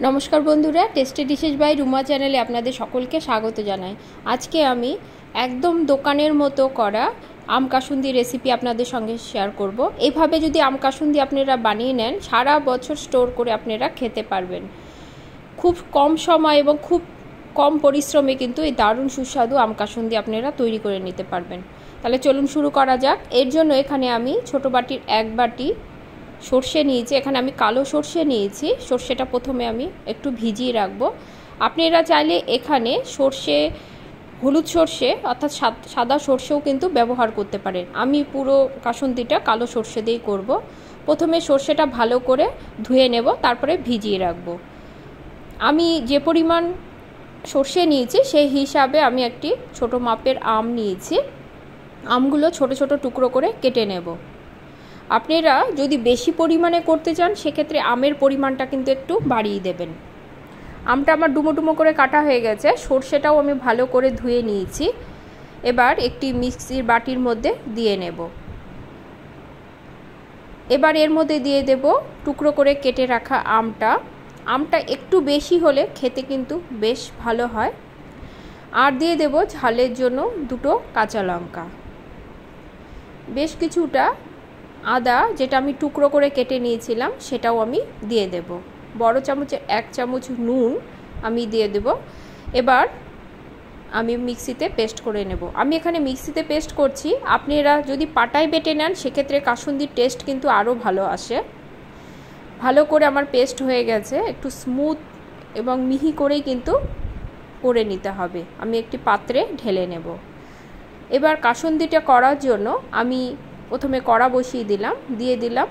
नमस्कार बंधुरा tasty dishes by Ruma चैनेले आपनादेर सकलके स्वागत जानाई। आज के आमी एकदम दोकानेर मतो करा आम कासुंदी रेसिपि आपनादेर संगे शेयर करब। एइभाবে যদি आम कासुंदी आपनारा बानिয়ে नेन सारा बछर स्टोर करे आपनारा खेते पारबेन। खूब कम समय एबं खूब कम परिश्रमे किन्तु এই দারুণ সুস্বাদু आम कासुंदी आपनारा तैरी करे निते पारबेन। ताहले चलुन शुरू करा जाक। एर जोन्नो एखाने आमी छोटो बाटिर एक बाटी সরষে নিয়েছি। এখানে আমি কালো সরষে নিয়েছি। সরষেটা প্রথমে আমি একটু ভিজিয়ে রাখবো। আপনারা চাইলে এখানে সরষে হলুদ সরষে অর্থাৎ সাদা সরষেও কিন্তু ব্যবহার করতে পারেন। আমি পুরো কাসুন্দিটা কালো সরষে দিয়েই করব। প্রথমে সরষেটা ভালো করে ধুয়ে নেব, তারপরে ভিজিয়ে রাখবো। আমি যে পরিমাণ সরষে নিয়েছি সেই হিসাবে আমি একটি ছোট মাপের আম নিয়েছি। আমগুলো ছোট ছোট টুকরো করে কেটে নেব। আপনারা যদি বেশি পরিমাণে করতে চান সেক্ষেত্রে আমের পরিমাণটা কিন্তু একটু বাড়িয়ে দেবেন। আমটা আমার ডুমো ডুমো করে কাটা হয়ে গেছে। সরষেটাও আমি ভালো করে ধুয়ে নিয়েছি। এবার একটি মিক্সির বাটির মধ্যে দিয়ে নেব। এবার এর মধ্যে দিয়ে দেব টুকরো করে কেটে রাখা আমটা। আমটা একটু বেশি হলে খেতে কিন্তু বেশ ভালো হয়। আর দিয়ে দেব ঝালের জন্য দুটো কাঁচা লঙ্কা, বেশ কিছুটা আদা যেটা আমি টুকরো করে কেটে নিয়েছিলাম সেটাও আমি দিয়ে দেব। বড় চামচের 1 চামচ নুন আমি দিয়ে দেব। এবার আমি মিক্সিতে পেস্ট করে নেব। আমি এখানে মিক্সিতে পেস্ট করছি। আপনারা যদি পাটায় বেটে নেন সেক্ষেত্রে কাসুন্দির টেস্ট কিন্তু আরও ভালো আসে। ভালো করে আমার পেস্ট হয়ে গেছে। একটু স্মুথ এবং মিহি করেই কিন্তু করে নিতে হবে। আমি একটি পাত্রে ঢেলে নেব। এবার কাসুন্দিটা করার জন্য আমি প্রথমে কড়া বসিয়ে দিলাম, দিয়ে দিলাম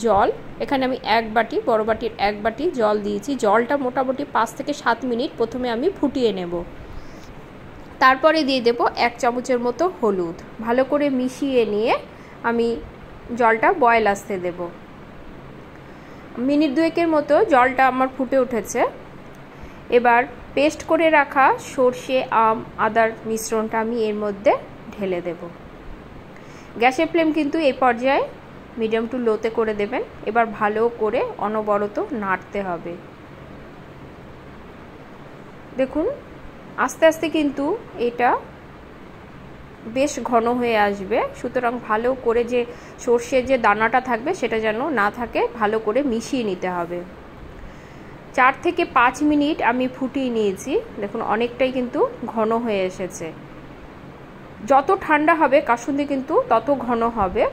জল। এখানে আমি এক বাটি, বড় বাটির এক বাটি জল দিয়েছি। জলটা মোটামুটি 5 থেকে 7 মিনিট প্রথমে আমি ফুটিয়ে নেব। তারপরে দিয়ে দেব 1 চামচের মতো হলুদ। ভালো করে মিশিয়ে নিয়ে আমি জলটা বয়েল আসতে দেব। মিনিট 2 মতো জলটা আমার ফুটে উঠেছে। এবার পেস্ট করে রাখা সরষে, আম, আদার মিশ্রণটা আমি এর মধ্যে ঢেলে দেব। গ্যাসের ফ্লেম কিন্তু এই পর্যায়ে মিডিয়াম টু লোতে করে দেবেন। এবার ভালো করে অনবরত নাড়তে হবে। দেখুন আস্তে আস্তে কিন্তু এটা বেশ ঘন হয়ে আসবে। সুতরাং ভালো করে যে সরষের যে দানাটা থাকবে সেটা যেন না থাকে, ভালো করে মিশিয়ে নিতে হবে। 4 থেকে 5 মিনিট আমি ফুটিয়ে নিয়েছি। দেখুন অনেকটাই কিন্তু ঘন হয়ে এসেছে। যত ঠান্ডা হবে কাসুন্দি কিন্তু তত ঘন হবে।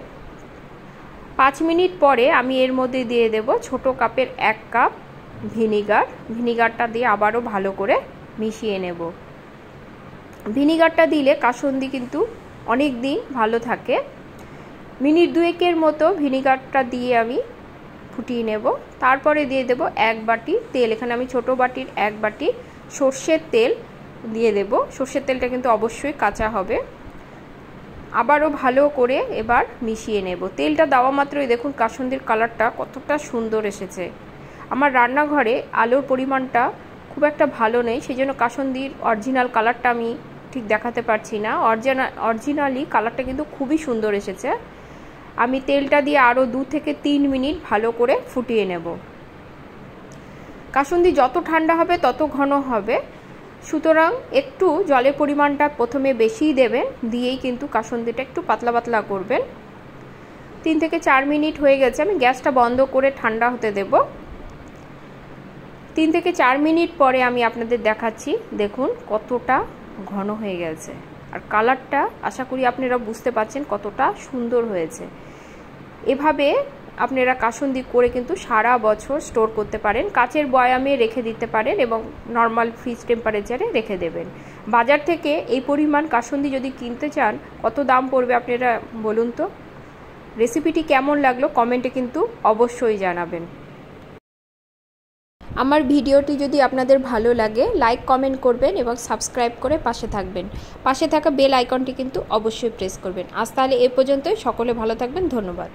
5 মিনিট পরে আমি এর মধ্যে দিয়ে দেব ছোট কাপের 1 কাপ ভিনিগার। ভিনিগারটা দিয়ে আবারও ভালো করে মিশিয়ে নেব। ভিনিগারটা দিলে কাসুন্দি কিন্তু অনেক দিন ভালো থাকে। মিনিট 2 মতো ভিনিগারটা দিয়ে আমি ফুটিয়ে নেব। তারপরে দিয়ে দেব 1 বাটি তেল। এখানে আমি ছোট বাটির 1 বাটি সরষের তেল দিয়ে দেব। সরষের তেলটা কিন্তু অবশ্যই কাঁচা হবে। আবারও ভালো করে এবার মিশিয়ে নেব। তেলটা দেওয়া মাত্রই দেখুন কাসুন্দির কালারটা কতটা সুন্দর এসেছে। আমার রান্নাঘরে আলোর পরিমাণটা খুব একটা ভালো নেই, সেই জন্য কাসুন্দির অরিজিনাল কালারটা আমি ঠিক দেখাতে পারছি না। অরিজিনালি কালারটা কিন্তু খুবই সুন্দর এসেছে। আমি তেলটা দিয়ে আরও 2 থেকে 3 মিনিট ভালো করে ফুটিয়ে নেব। কাসুন্দি যত ঠান্ডা হবে তত ঘন হবে। সুতরাং একটু জলের পরিমাণটা প্রথমে বেশিই দেবেন, দিয়েই কিন্তু কাসুন্দিটা একটু পাতলা পাতলা করবেন। 3 থেকে 4 মিনিট হয়ে গেছে। আমি গ্যাসটা বন্ধ করে ঠান্ডা হতে দেব। 3 থেকে 4 মিনিট পরে আমি আপনাদের দেখাচ্ছি। দেখুন কতটা ঘন হয়ে গেছে। আর কালারটা আশা করি আপনারা বুঝতে পারছেন কতটা সুন্দর হয়েছে। এভাবে আপনারা কাসুন্দি করে কিন্তু সারা বছর স্টোর করতে পারেন। কাচের বয়ামে রেখে দিতে পারেন এবং নর্মাল ফ্রিজ টেম্পারেচারে রেখে দেবেন। বাজার থেকে এই পরিমাণ কাসুন্দি যদি কিনতে চান কত দাম পড়বে আপনারা বলুন তো। রেসিপিটি কেমন লাগলো কমেন্টে কিন্তু অবশ্যই জানাবেন। আমার ভিডিওটি যদি আপনাদের ভালো লাগে লাইক কমেন্ট করবেন এবং সাবস্ক্রাইব করে পাশে থাকবেন। পাশে থাকা বেল আইকনটি কিন্তু অবশ্যই প্রেস করবেন। আজ তাহলে এ পর্যন্তই। সকলে ভালো থাকবেন। ধন্যবাদ।